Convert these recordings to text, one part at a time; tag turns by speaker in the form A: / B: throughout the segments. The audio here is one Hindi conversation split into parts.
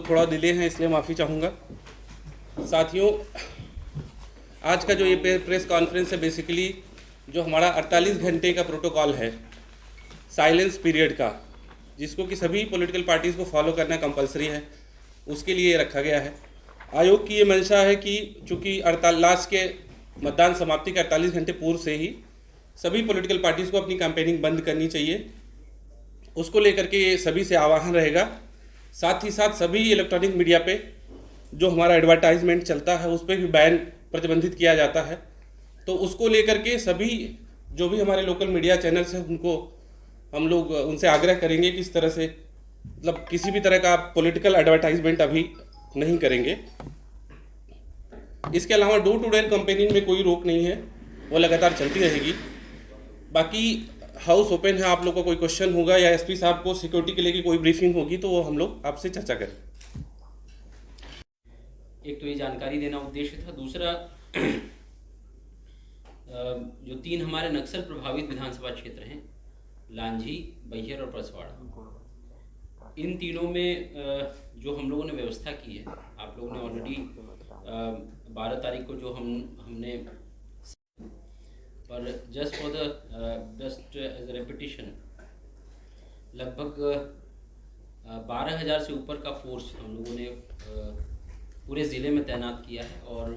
A: थोड़ा डिले है इसलिए माफ़ी चाहूँगा। साथियों, आज का जो ये प्रेस कॉन्फ्रेंस है बेसिकली जो हमारा 48 घंटे का प्रोटोकॉल है साइलेंस पीरियड का, जिसको कि सभी पॉलिटिकल पार्टीज़ को फॉलो करना कंपलसरी है, उसके लिए रखा गया है। आयोग की ये मंशा है कि चूँकि लास्ट के मतदान समाप्ति के 48 घंटे पूर्व से ही सभी पॉलिटिकल पार्टीज़ को अपनी कैंपेनिंग बंद करनी चाहिए, उसको लेकर के ये सभी से आह्वान रहेगा। साथ ही साथ सभी इलेक्ट्रॉनिक मीडिया पे जो हमारा एडवर्टाइजमेंट चलता है उस पर भी बैन प्रतिबंधित किया जाता है। तो उसको लेकर के सभी जो भी हमारे लोकल मीडिया चैनल्स हैं उनको हम लोग उनसे आग्रह करेंगे कि इस तरह से मतलब किसी भी तरह का पॉलिटिकल एडवर्टाइजमेंट अभी नहीं करेंगे। इसके अलावा डोर टू डोर कैंपेनिंग में कोई रोक नहीं है, वो लगातार चलती रहेगी। बाकी हाउस ओपन है, आप लोग को कोई क्वेश्चन होगा या एसपी साहब को सिक्योरिटी के लिए की कोई ब्रीफिंग होगी तो वो हम लोग आपसे चर्चा करें।
B: एक तो ये जानकारी देना उद्देश्य था। दूसरा, जो 3 हमारे नक्सल प्रभावित विधानसभा क्षेत्र हैं, लांझी, बैहर और परसवाड़ा, इन तीनों में जो हम लोगों ने व्यवस्था की है, आप लोगों ने ऑलरेडी 12 तारीख को जो हमने पर just for just as repetition लगभग 12,000 से ऊपर का फोर्स हम लोगों ने पूरे ज़िले में तैनात किया है और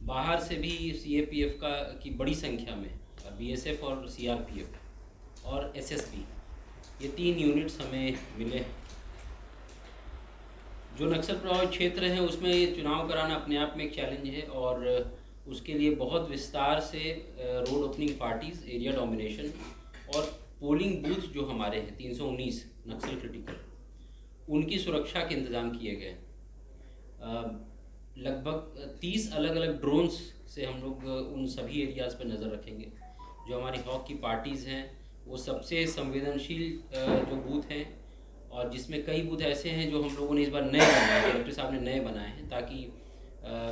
B: बाहर से भी सीएपीएफ की बड़ी संख्या में बीएसएफ और सीआरपीएफ और एसएसबी, ये 3 यूनिट्स हमें मिले हैं। जो नक्सल प्रभावित क्षेत्र हैं उसमें ये चुनाव कराना अपने आप में एक चैलेंज है और उसके लिए बहुत विस्तार से road opening parties, area domination और पोलिंग बूथ जो हमारे हैं 319 नक्सल क्रिटिकल, उनकी सुरक्षा के इंतज़ाम किए गए। लगभग 30 अलग अलग ड्रोन्स से हम लोग उन सभी एरियाज़ पर नज़र रखेंगे। जो हमारी हॉक की पार्टीज़ हैं वो सबसे संवेदनशील जो बूथ हैं और जिसमें कई बूथ ऐसे हैं जो हम लोगों ने इस बार नए बनाए हैं, कलेक्टर साहब ने नए बनाए हैं ताकि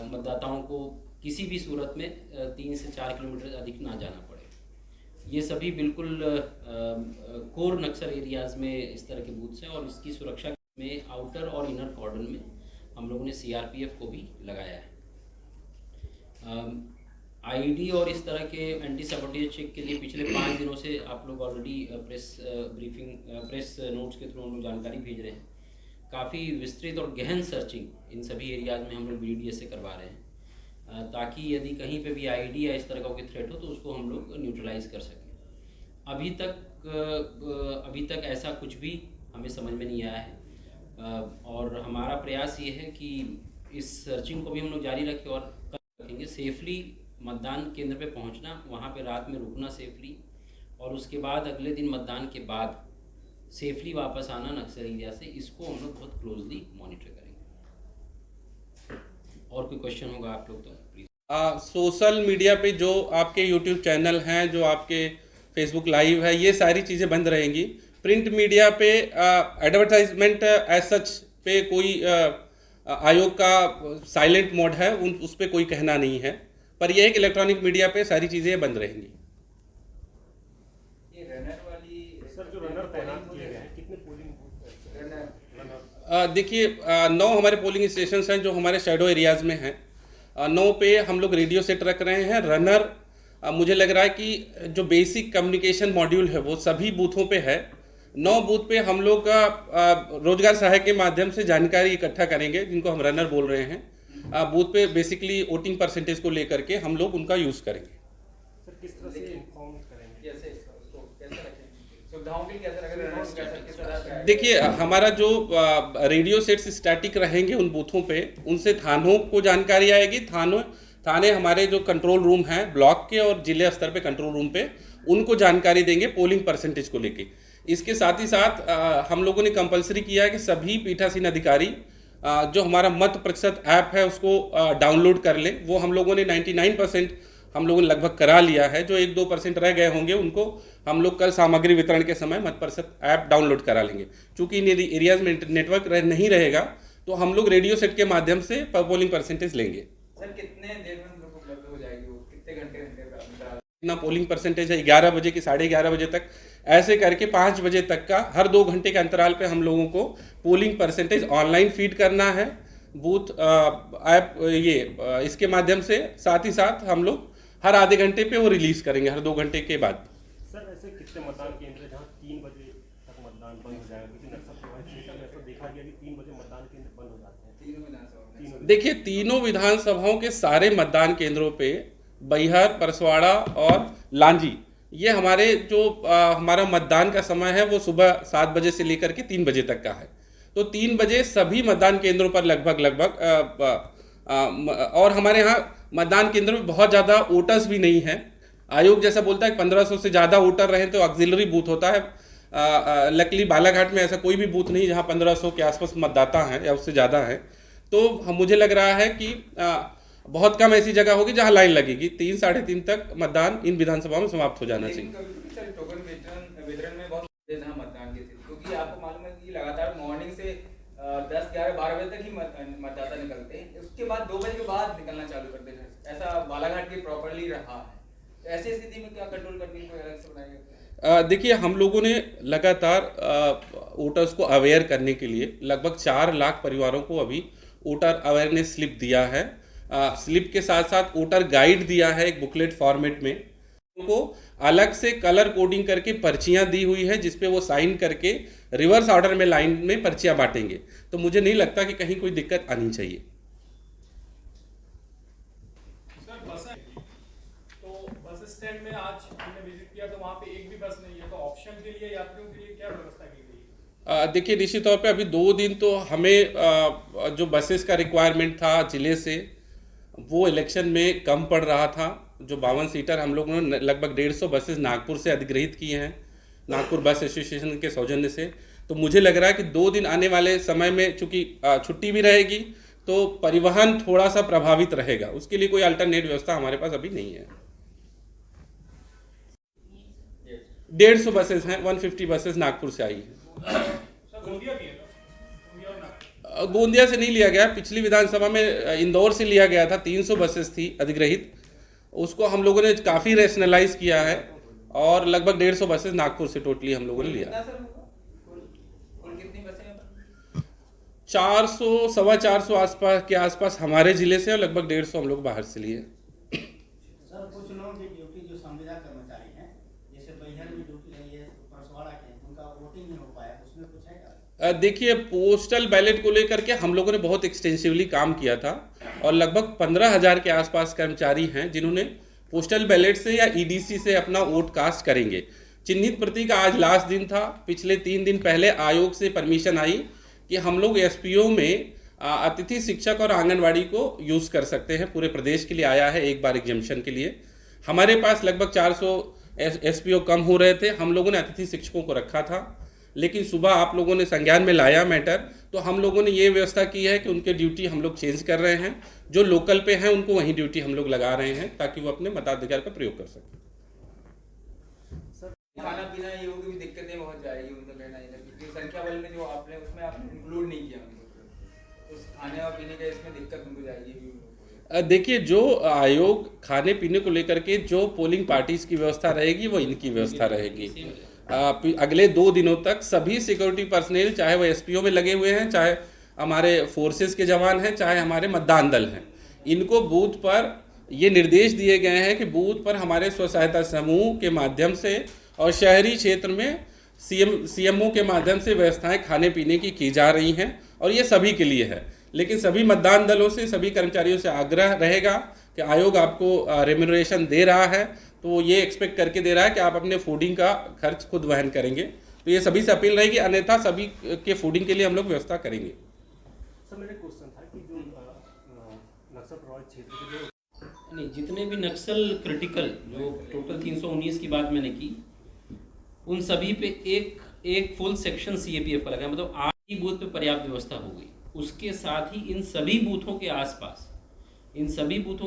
B: मतदाताओं को किसी भी सूरत में 3 से 4 किलोमीटर अधिक ना जाना पड़े। ये सभी बिल्कुल कोर नक्सल एरियाज़ में इस तरह के बूथ्स हैं और इसकी सुरक्षा में आउटर और इनर कॉर्डन में हम लोगों ने सीआरपीएफ को भी लगाया है। आईडी और इस तरह के एंटी सबोटेज चेक के लिए पिछले 5 दिनों से आप लोग ऑलरेडी प्रेस नोट्स के थ्रू हम लोग जानकारी भेज रहे हैं। काफ़ी विस्तृत और गहन सर्चिंग इन सभी एरियाज़ में हम लोग BDDS से करवा रहे हैं ताकि यदि कहीं पे भी आईडी या इस तरह का कोई थ्रेट हो तो उसको हम लोग न्यूट्रलाइज कर सकें। अभी तक ऐसा कुछ भी हमें समझ में नहीं आया है और हमारा प्रयास ये है कि इस सर्चिंग को भी हम लोग जारी रखें और रखेंगे। सेफली मतदान केंद्र पे पहुंचना, वहाँ पे रात में रुकना सेफली और उसके बाद अगले दिन मतदान के बाद सेफली वापस आना नक्सल एरिया से, इसको हम लोग बहुत क्लोजली मॉनिटर करेंगे। और कोई क्वेश्चन होगा आप लोग तो प्लीज़।
A: सोशल मीडिया पे जो आपके यूट्यूब चैनल हैं, जो आपके फेसबुक लाइव है, ये सारी चीज़ें बंद रहेंगी। प्रिंट मीडिया पे एडवर्टाइजमेंट एज सच पे कोई आयोग का साइलेंट मोड है, उस पर कोई कहना नहीं है, पर यह है कि इलेक्ट्रॉनिक मीडिया पे सारी चीज़ें बंद रहेंगी।
C: ये रनर वाली सर, जो रनर तैनात किए गए हैं, कितने पोलिंग बूथ?
A: देखिए 9 हमारे पोलिंग स्टेशन हैं जो हमारे शैडो एरियाज़ में हैं। 9 पे हम लोग रेडियो सेट रख रहे हैं। रनर मुझे लग रहा है कि जो बेसिक कम्युनिकेशन मॉड्यूल है वो सभी बूथों पे है। 9 बूथ पे हम लोग रोजगार सहायक के माध्यम से जानकारी इकट्ठा करेंगे, जिनको हम रनर बोल रहे हैं। बूथ पे बेसिकली वोटिंग परसेंटेज को लेकर के हम लोग उनका यूज़ करेंगे।
C: सर, किस तरह से इन्फॉर्म करेंगे, कैसे उसको कैसे रखेंगे, सुविधाओं के लिए कैसे रखेंगे?
A: देखिए हमारा जो रेडियो सेट्स स्टैटिक रहेंगे उन बूथों पे, उनसे थानों को जानकारी आएगी। थाने हमारे जो कंट्रोल रूम हैं ब्लॉक के और जिले स्तर पे कंट्रोल रूम पे, उनको जानकारी देंगे पोलिंग परसेंटेज को लेके। इसके साथ ही साथ हम लोगों ने कंपलसरी किया है कि सभी पीठासीन अधिकारी जो हमारा मत प्रतिशत ऐप है उसको डाउनलोड कर लें। वो हम लोगों ने 99% हम लोगों ने लगभग करा लिया है। जो 1-2% रह गए होंगे उनको हम लोग कल सामग्री वितरण के समय मत प्रतिशत ऐप डाउनलोड करा लेंगे। चूँकि इन एरियाज़ में नेटवर्क नहीं रहेगा तो हम लोग रेडियो सेट के माध्यम से पोलिंग परसेंटेज लेंगे।
C: सर, कितने देर में उपलब्ध हो जाएगी वो, कितने घंटे
A: ना पोलिंग परसेंटेज है 11 बजे की 11:30 बजे तक, ऐसे करके 5 बजे तक का हर 2 घंटे के अंतराल पे हम लोगों को पोलिंग परसेंटेज ऑनलाइन फीड करना है बूथ ऐप इसके माध्यम से। साथ ही साथ हम लोग हर आधे घंटे पे वो रिलीज करेंगे हर 2 घंटे के बाद।
D: सर ऐसे कितने मतदान केंद्र जहाँ 3 बजे तक मतदान बंद हो जाएगा, क्योंकि नक्सल प्रभावित क्षेत्र में ऐसा देखा गया कि 3 बजे मतदान केंद्र बंद हो जाते हैं तीनों विधानसभा।
A: देखिए, तीनों विधानसभाओं के सारे मतदान केंद्रों पे बैहर, परसवाड़ा और लांजी, ये हमारे जो हमारा मतदान का समय है वो सुबह 7 बजे से लेकर के 3 बजे तक का है। तो 3 बजे सभी मतदान केंद्रों पर लगभग और हमारे यहाँ मतदान केंद्रों में बहुत ज़्यादा वोटर्स भी नहीं हैं। आयोग जैसा बोलता है 1500 से ज़्यादा वोटर रहे तो ऑक्सिलरी बूथ होता है। लकली बालाघाट में ऐसा कोई भी बूथ नहीं जहाँ 1500 के आसपास मतदाता हैं या उससे ज़्यादा है। तो मुझे लग रहा है कि बहुत कम ऐसी जगह होगी जहां लाइन लगेगी। 3 साढ़े 3 तक मतदान इन विधानसभाओं में समाप्त हो जाना चाहिए।
C: टोकन वितरण में बहुत मतदान की स्थिति, क्योंकि आपको मालूम है कि लगातार मॉर्निंग से 10, 11, 12 बजे तक ही मतदाता निकलते हैं, उसके बाद 2 बजे के बाद निकलना चालू करते हैं। ऐसा बालाघाट के प्रॉपरली रहा है। ऐसी स्थिति में क्या कंट्रोल करने की कोई अलग से बनाएगा?
A: देखिए, हम लोगों ने लगातार वोटर्स को अवेयर करने के लिए लगभग 4 लाख परिवारों को अभी वोटर अवेयरनेस स्लिप दिया है। स्लिप के साथ साथ वोटर गाइड दिया है एक बुकलेट फॉर्मेट में। उनको अलग से कलर कोडिंग करके पर्चियां दी हुई है जिसपे वो साइन करके रिवर्स ऑर्डर में लाइन में पर्चियां बांटेंगे। तो मुझे नहीं लगता कि कहीं कोई दिक्कत आनी चाहिए।
E: तो बस स्टैंड में आज हमने विजिट किया तो वहाँ पे एक भी बस नहीं है, तो ऑप्शन के लिए यात्रियों के लिए क्या व्यवस्था की गई?
A: देखिए, निश्चित तौर पे अभी 2 दिन तो हमें जो बसेस का रिक्वायरमेंट था जिले से, वो इलेक्शन में कम पड़ रहा था। जो 52 सीटर हम लोगों ने लगभग 150 बसेस नागपुर से अधिग्रहित किए हैं, नागपुर बस एसोसिएशन के सौजन्य से। तो मुझे लग रहा है कि 2 दिन आने वाले समय में चूंकि छुट्टी भी रहेगी तो परिवहन थोड़ा सा प्रभावित रहेगा। उसके लिए कोई अल्टरनेट व्यवस्था हमारे पास अभी नहीं है। 150 बसेस हैं, 150 बसेस नागपुर से आई हैं। गोंदिया से नहीं लिया गया, पिछली विधानसभा में इंदौर से लिया गया था, 300 बसेस थी अधिग्रहित। उसको हम लोगों ने काफ़ी रैशनलाइज किया है और लगभग 150 बसेस नागपुर से टोटली हम लोगों ने लिया। 400, 450 आसपास के आसपास हमारे जिले से और लगभग 150 हम लोग बाहर से लिए।
F: सर, कुछ लोग की ड्यूटी जो संविदा कर्मचारी हैं, जैसे बैहर में ड्यूटी रही है, परसवाड़ा के, उनका वोटिंग नहीं हो पाया, उसमें कुछ है क्या?
A: देखिए, पोस्टल बैलेट को लेकर के हम लोगों ने बहुत एक्सटेंसिवली काम किया था और लगभग 15,000 के आसपास कर्मचारी हैं जिन्होंने पोस्टल बैलेट से या ईडीसी से अपना वोट कास्ट करेंगे। चिन्हित प्रति का आज लास्ट दिन था। पिछले 3 दिन पहले आयोग से परमिशन आई कि हम लोग एसपीओ में अतिथि शिक्षक और आंगनवाड़ी को यूज़ कर सकते हैं। पूरे प्रदेश के लिए आया है एक बार एग्जामिशन के लिए। हमारे पास लगभग 400 एसपीओ कम हो रहे थे, हम लोगों ने अतिथि शिक्षकों को रखा था। लेकिन सुबह आप लोगों ने संज्ञान में लाया मैटर, तो हम लोगों ने ये व्यवस्था की है कि उनके ड्यूटी हम लोग चेंज कर रहे हैं। जो लोकल पे हैं उनको वहीं ड्यूटी हम लोग लगा रहे हैं ताकि वो अपने मताधिकार का प्रयोग कर सकें।
C: खाना पीना ये भी दिक्कतें बहुत जाएगी उनका कहना है, क्योंकि संख्या बल में जो आपने उसमें आपने इंक्लूड नहीं किया उनको, तो खाने और पीने का इसमें दिक्कत उनको जाएगी।
A: देखिए, जो आयोग खाने पीने को लेकर के जो पोलिंग पार्टीज की व्यवस्था रहेगी वो इनकी व्यवस्था रहेगी। अगले 2 दिनों तक सभी सिक्योरिटी पर्सनल, चाहे वो एसपीओ में लगे हुए हैं, चाहे हमारे फोर्सेस के जवान हैं, चाहे हमारे मतदान दल हैं, इनको बूथ पर ये निर्देश दिए गए हैं कि बूथ पर हमारे स्व सहायता समूह के माध्यम से और शहरी क्षेत्र में सीएमओ के माध्यम से व्यवस्थाएं खाने पीने की जा रही हैं और ये सभी के लिए है। लेकिन सभी मतदान दलों से, सभी कर्मचारियों से आग्रह रहेगा कि आयोग आपको रेम्यूनरेशन दे रहा है तो ये एक्सपेक्ट करके दे रहा है कि आप अपने फूडिंग का खर्च खुद वहन करेंगे। तो ये सभी से अपील रहेगी, अन्यथा सभी के फूडिंग के लिए हम लोग व्यवस्था करेंगे।
D: सर, मेरा क्वेश्चन था कि जो नक्सल प्रभावित क्षेत्र के जो
B: नहीं, जितने भी नक्सल क्रिटिकल, जो टोटल 319 की बात मैंने की, उन सभी पे एक फुल सेक्शन सीएपीएफ का लगा, मतलब 8 ही बूथ पे पर्याप्त व्यवस्था हो गई। उसके साथ ही इन सभी बूथों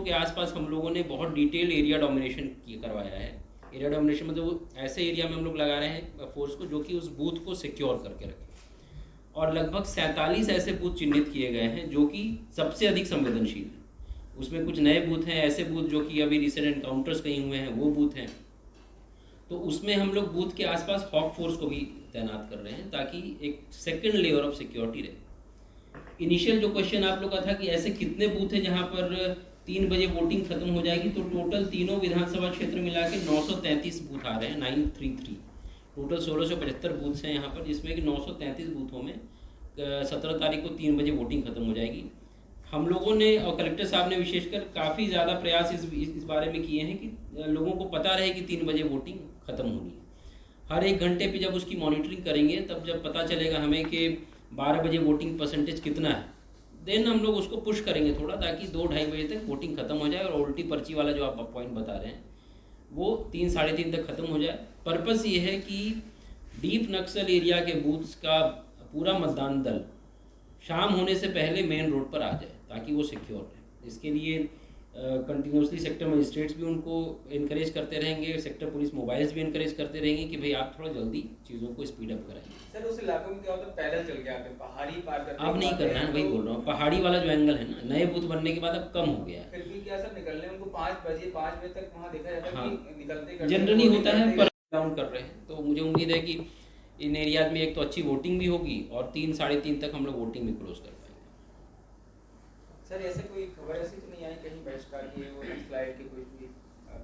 B: के आसपास हम लोगों ने बहुत डिटेल एरिया डोमिनेशन करवाया है। एरिया डोमिनेशन मतलब वो ऐसे एरिया में हम लोग लगा रहे हैं फोर्स को जो कि उस बूथ को सिक्योर करके रखें। और लगभग 47 ऐसे बूथ चिन्हित किए गए हैं जो कि सबसे अधिक संवेदनशील हैं। उसमें कुछ नए बूथ हैं, ऐसे बूथ जो कि अभी रिसेंट एनकाउंटर्स कहीं हुए हैं वो बूथ हैं। तो उसमें हम लोग बूथ के आसपास हॉक फोर्स को भी तैनात कर रहे हैं ताकि एक सेकंड लेयर ऑफ सिक्योरिटी रहे। इनिशियल जो क्वेश्चन आप लोग का था कि ऐसे कितने बूथ हैं जहां पर 3 बजे वोटिंग खत्म हो जाएगी, तो टोटल तीनों विधानसभा क्षेत्र मिला के 933 बूथ आ रहे हैं, 933 टोटल 1675 बूथ्स हैं यहाँ पर, जिसमें कि 933 बूथों में 17 तारीख को 3 बजे वोटिंग खत्म हो जाएगी। हम लोगों ने और कलेक्टर साहब ने विशेषकर काफ़ी ज़्यादा प्रयास इस बारे में किए हैं कि लोगों को पता रहे कि 3 बजे वोटिंग खत्म होनी है। हर 1 घंटे पे जब उसकी मॉनिटरिंग करेंगे तब जब पता चलेगा हमें कि 12 बजे वोटिंग परसेंटेज कितना है, देन हम लोग उसको पुश करेंगे थोड़ा, ताकि 2-2:30 बजे तक वोटिंग खत्म हो जाए और उल्टी पर्ची वाला जो आप पॉइंट बता रहे हैं वो 3-3:30 तक खत्म हो जाए। पर्पस ये है कि डीप नक्सल एरिया के बूथ्स का पूरा मतदान दल शाम होने से पहले मेन रोड पर आ जाए ताकि वो सिक्योर रहे। इसके लिए कंटिन्यूसली सेक्टर मजिस्ट्रेट्स भी उनको इनकरेज करते रहेंगे, सेक्टर पुलिस मोबाइल्स भी इनकरेज करते रहेंगे कि भाई आप थोड़ा जल्दी चीज़ों को स्पीड अप कराइए।
C: सर उस इलाकों में क्या होता है, पैदल चल के आते हैं, पहाड़ी पार करते हैं।
B: अब नहीं करना है, वही बोल रहा हूँ, पहाड़ी वाला जो एंगल है ना, नए बूथ बनने के बाद अब कम हो गया है।
C: फिर भी क्या सर निकलने उनको 5 बजे तक वहाँ देखा जाता है कि निकलते
B: जनरली होता है, पर डाउन कर रहे हैं। तो मुझे उम्मीद है कि इन एरियाज में एक तो अच्छी वोटिंग भी होगी और 3-3:30 तक हम लोग वोटिंग भी क्लोज कर पाएंगे।
C: सर ऐसे कोई खबर ऐसी तो नहीं आई कहीं बहिष्कार की वो स्लाइड के कोई भी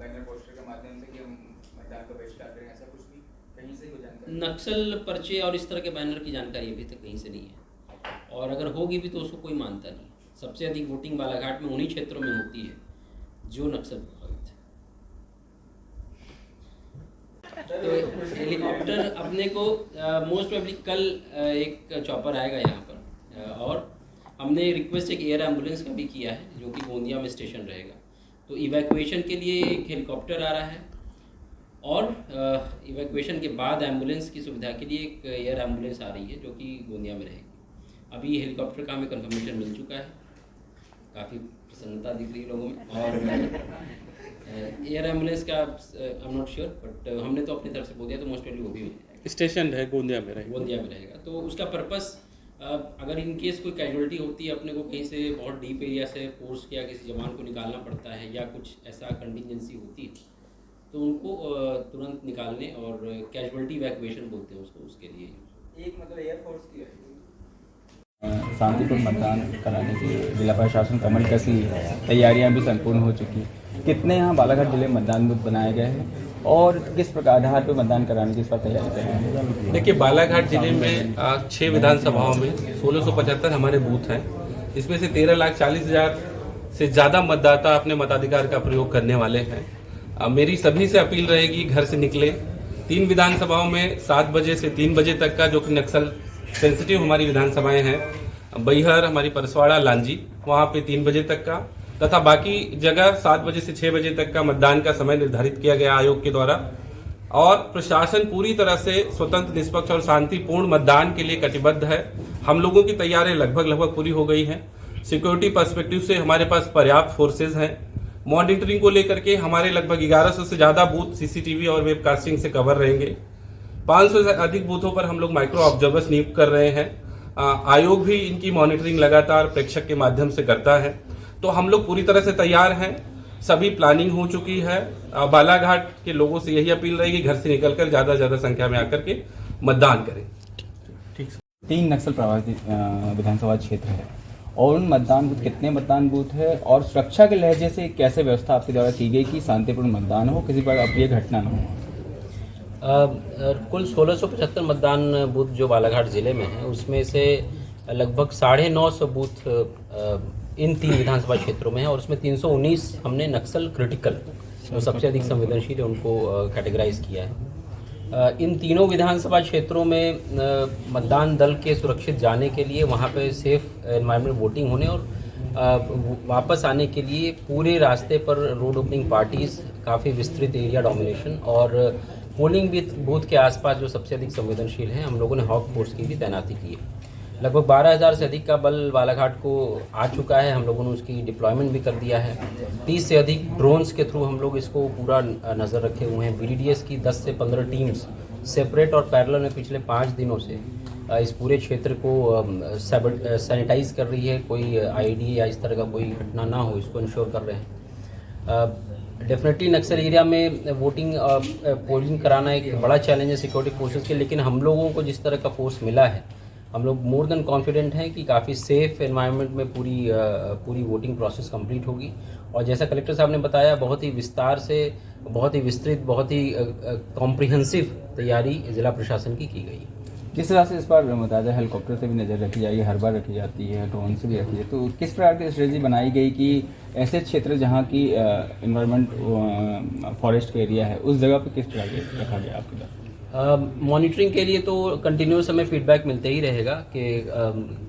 C: बैनर पोस्टर के माध्यम से कि हम मतदान का बहिष्कार करें, ऐसा कुछ भी कहीं से कोई जानकारी?
B: नक्सल पर्चे और इस तरह के बैनर की जानकारी अभी तक कहीं से नहीं है, और अगर होगी भी तो उसको कोई मानता नहीं। सबसे अधिक वोटिंग बालाघाट में उन्हीं क्षेत्रों में होती है जो नक्सल प्रभावित है। तो हेलीकॉप्टर अपने को मोस्ट प्रोबेबली कल एक चॉपर आएगा यहाँ पर, और हमने रिक्वेस्ट एक एयर एम्बुलेंस का भी किया है जो कि गोंदिया में स्टेशन रहेगा। तो इवैक्यूएशन के लिए एक हेलीकॉप्टर आ रहा है और इवैक्यूएशन के बाद एम्बुलेंस की सुविधा के लिए एक एयर एम्बुलेंस आ रही है जो कि गोंदिया में रहेगी। अभी हेलीकॉप्टर का हमें कंफर्मेशन मिल चुका है, काफ़ी प्रसन्नता दिख रही है लोगों में। और एयर एम्बुलेंस का I am not sure, but हमने तो अपनी तरफ से बोल दिया, तो मोस्ट प्रोबेबली वो भी मिल जाएगा।
A: स्टेशन है गोंदिया में रहेगा।
B: गोंदिया में रहेगा। तो उसका पर्पस अगर इन केस कोई कैजुअलिटी होती है, अपने को कहीं से बहुत डीप एरिया से फोर्स किया किसी जवान को निकालना पड़ता है या कुछ ऐसा कंटिजेंसी होती है, तो उनको तुरंत निकालने और कैजुअलिटी इवैक्यूएशन बोलते हैं उसको, उसके लिए
C: एक मतलब एयरफोर्स की है।
G: शांतिपूर्ण मतदान कराने के लिए जिला प्रशासन कमल कसी तैयारियां भी संपूर्ण हो चुकी हैं। कितने यहाँ बालाघाट जिले में मतदान बूथ बनाए गए हैं और किस प्रकार आधार पर मतदान कराने की इस पर तैयारी कर रहे हैं?
A: देखिए, बालाघाट जिले में 6 विधानसभाओं में 1675 हमारे बूथ हैं। इसमें से 13,40,000 से ज़्यादा मतदाता अपने मताधिकार का प्रयोग करने वाले हैं। मेरी सभी से अपील रहेगी, घर से निकले। 3 विधानसभाओं में 7 बजे से 3 बजे तक का जो कि नक्सल सेंसिटिव हमारी विधानसभाएं हैं, बैहर, हमारी परसवाड़ा, लांजी, वहाँ पे 3 बजे तक का, तथा बाकी जगह 7 बजे से 6 बजे तक का मतदान का समय निर्धारित किया गया आयोग के द्वारा। और प्रशासन पूरी तरह से स्वतंत्र, निष्पक्ष और शांतिपूर्ण मतदान के लिए कटिबद्ध है। हम लोगों की तैयारी लगभग पूरी हो गई है। सिक्योरिटी पर्सपेक्टिव से हमारे पास पर्याप्त फोर्सेज हैं। मॉनिटरिंग को लेकर के हमारे लगभग 1100 से ज्यादा बूथ सीसीटीवी और वेबकास्टिंग से कवर रहेंगे। 500 से अधिक बूथों पर हम लोग माइक्रो ऑब्जर्वर्स नियुक्त कर रहे हैं। आयोग भी इनकी मॉनिटरिंग लगातार प्रेक्षक के माध्यम से करता है। तो हम लोग पूरी तरह से तैयार हैं, सभी प्लानिंग हो चुकी है। बालाघाट के लोगों से यही अपील रहेगी, घर से निकलकर ज्यादा से ज्यादा संख्या में आकर के मतदान करें। ठीक।
G: 3 नक्सल प्रभावित विधानसभा क्षेत्र है और उन मतदान बूथ कितने मतदान बूथ है और सुरक्षा के लहजे से कैसे व्यवस्था आपके द्वारा की गई कि शांतिपूर्ण मतदान हो, किसी पर अप्रिय घटना न हो?
B: कुल 1675 मतदान बूथ जो बालाघाट जिले में है, उसमें से लगभग 950 बूथ इन 3 विधानसभा क्षेत्रों में है, और उसमें 319 हमने नक्सल क्रिटिकल, जो सबसे अधिक संवेदनशील है, उनको कैटेगराइज किया है। इन तीनों विधानसभा क्षेत्रों में मतदान दल के सुरक्षित जाने के लिए, वहाँ पे सेफ एनवायरनमेंट वोटिंग होने और वापस आने के लिए पूरे रास्ते पर रोड ओपनिंग पार्टीज, काफ़ी विस्तृत एरिया डोमिनेशन और पोलिंग बूथ के आसपास जो सबसे अधिक संवेदनशील हैं, हम लोगों ने हॉक फोर्स की भी तैनाती की है। लगभग 12,000 से अधिक का बल बालाघाट को आ चुका है, हम लोगों ने उसकी डिप्लॉयमेंट भी कर दिया है। 30 से अधिक ड्रोन्स के थ्रू हम लोग इसको पूरा नज़र रखे हुए हैं। BDDS की 10 से 15 टीम्स सेपरेट और पैरेलल में पिछले 5 दिनों से इस पूरे क्षेत्र को सैनिटाइज कर रही है, कोई आईडी या इस तरह का कोई घटना ना हो, इसको इंश्योर कर रहे हैं। डेफिनेटली नक्सल एरिया में वोटिंग पोलिंग कराना एक बड़ा चैलेंज है सिक्योरिटी फोर्सेस के, लेकिन हम लोगों को जिस तरह का फोर्स मिला है, हम लोग मोर देन कॉन्फिडेंट हैं कि काफ़ी सेफ एनवायरनमेंट में पूरी वोटिंग प्रोसेस कंप्लीट होगी। और जैसा कलेक्टर साहब ने बताया, बहुत ही विस्तार से, बहुत ही विस्तृत, बहुत ही कॉम्प्रिहेंसिव तैयारी जिला प्रशासन की गई।
G: जिस तरह से इस बार मुताजा हेलीकॉप्टर से भी नज़र रखी जाएगी, हर बार रखी जाती है, ड्रोन से भी रखी जाती है, तो किस प्रकार की स्ट्रेटजी बनाई गई कि ऐसे क्षेत्र जहाँ की इन्वायरमेंट फॉरेस्ट का एरिया है, उस जगह पे किस प्रकार की रखा गया आपके पास?
B: मॉनिटरिंग के लिए तो कंटिन्यूस हमें फीडबैक मिलते ही रहेगा कि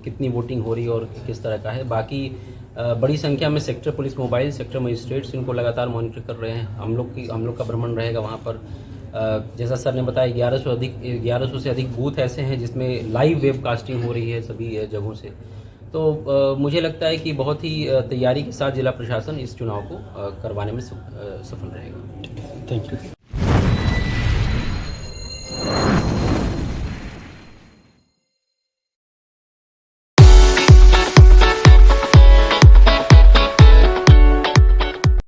B: कितनी वोटिंग हो रही है और किस तरह का है। बाकी बड़ी संख्या में sector police mobile, sector magistrates इनको लगातार मॉनिटर कर रहे हैं। हम लोग का भ्रमण रहेगा वहाँ पर। जैसा सर ने बताया, 1100 से अधिक बूथ ऐसे हैं जिसमें लाइव वेबकास्टिंग हो रही है सभी जगहों से। तो मुझे लगता है कि बहुत ही तैयारी के साथ जिला प्रशासन इस चुनाव को करवाने में सफल रहेगा।
G: Thank you.